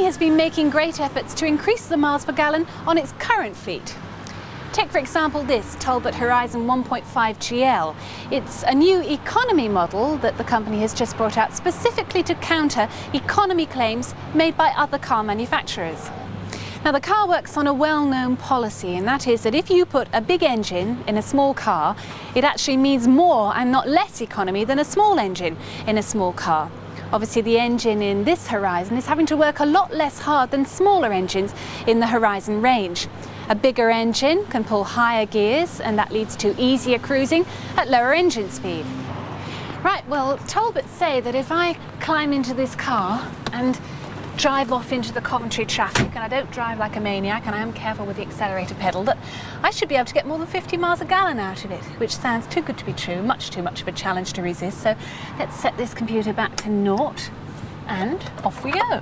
has been making great efforts to increase the miles per gallon on its current fleet. Take for example this Talbot Horizon 1.5 GL. It's a new economy model that the company has just brought out specifically to counter economy claims made by other car manufacturers. Now the car works on a well-known policy, and that is that if you put a big engine in a small car, it actually means more and not less economy than a small engine in a small car. Obviously the engine in this Horizon is having to work a lot less hard than smaller engines in the Horizon range. A bigger engine can pull higher gears, and that leads to easier cruising at lower engine speed. Right, well, Talbot say that if I climb into this car and drive off into the Coventry traffic, and I don't drive like a maniac and I am careful with the accelerator pedal, that I should be able to get more than 50 miles a gallon out of it, which sounds too good to be true, much too much of a challenge to resist. So let's set this computer back to 0 and off we go.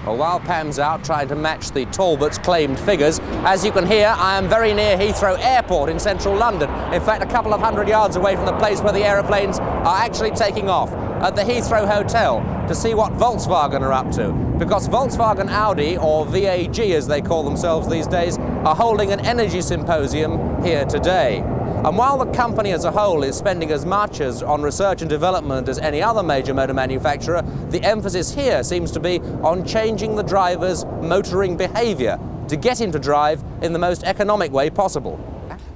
Well, while Pam's out trying to match the Talbot's claimed figures, as you can hear, I am very near Heathrow Airport in central London. In fact, a couple of hundred yards away from the place where the aeroplanes are actually taking off, at the Heathrow Hotel, to see what Volkswagen are up to. Because Volkswagen Audi, or VAG as they call themselves these days, are holding an energy symposium here today. And while the company as a whole is spending as much on research and development as any other major motor manufacturer, the emphasis here seems to be on changing the driver's motoring behaviour to get him to drive in the most economic way possible.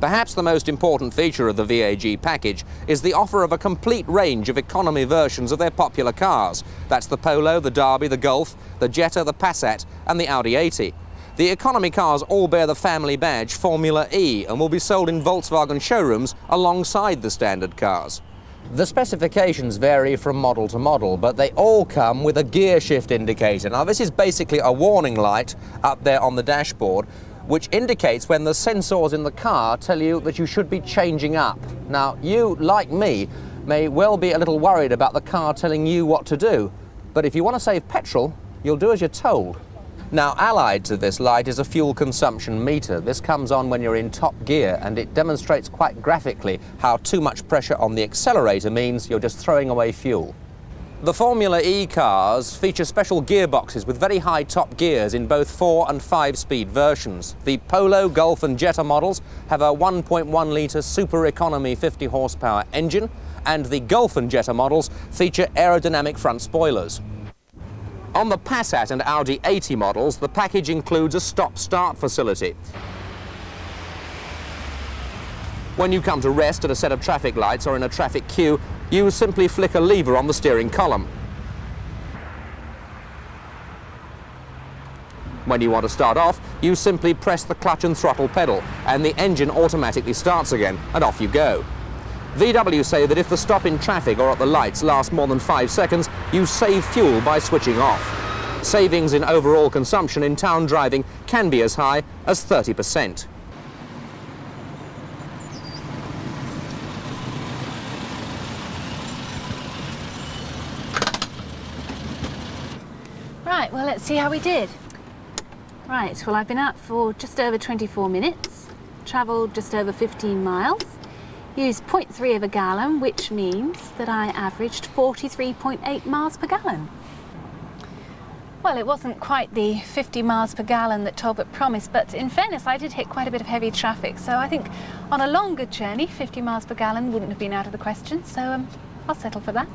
Perhaps the most important feature of the VAG package is the offer of a complete range of economy versions of their popular cars. That's the Polo, the Derby, the Golf, the Jetta, the Passat and the Audi 80. The economy cars all bear the family badge Formula E and will be sold in Volkswagen showrooms alongside the standard cars. The specifications vary from model to model, but they all come with a gear shift indicator. Now this is basically a warning light up there on the dashboard which indicates when the sensors in the car tell you that you should be changing up. Now you, like me, may well be a little worried about the car telling you what to do, but if you want to save petrol, you'll do as you're told. Now, allied to this light is a fuel consumption meter. This comes on when you're in top gear, and it demonstrates quite graphically how too much pressure on the accelerator means you're just throwing away fuel. The Formula E cars feature special gearboxes with very high top gears in both 4- and 5-speed versions. The Polo, Golf and Jetta models have a 1.1 litre super economy 50 horsepower engine, and the Golf and Jetta models feature aerodynamic front spoilers. On the Passat and Audi 80 models, the package includes a stop-start facility. When you come to rest at a set of traffic lights or in a traffic queue, you simply flick a lever on the steering column. When you want to start off, you simply press the clutch and throttle pedal, and the engine automatically starts again, and off you go. VW say that if the stop in traffic or at the lights lasts more than 5 seconds, you save fuel by switching off. Savings in overall consumption in town driving can be as high as 30%. Right, well, let's see how we did. Right, well, I've been out for just over 24 minutes, travelled just over 15 miles, used 0.3 of a gallon, which means that I averaged 43.8 miles per gallon. Well, it wasn't quite the 50 miles per gallon that Talbot promised, but in fairness, I did hit quite a bit of heavy traffic, so I think on a longer journey, 50 miles per gallon wouldn't have been out of the question, so I'll settle for that.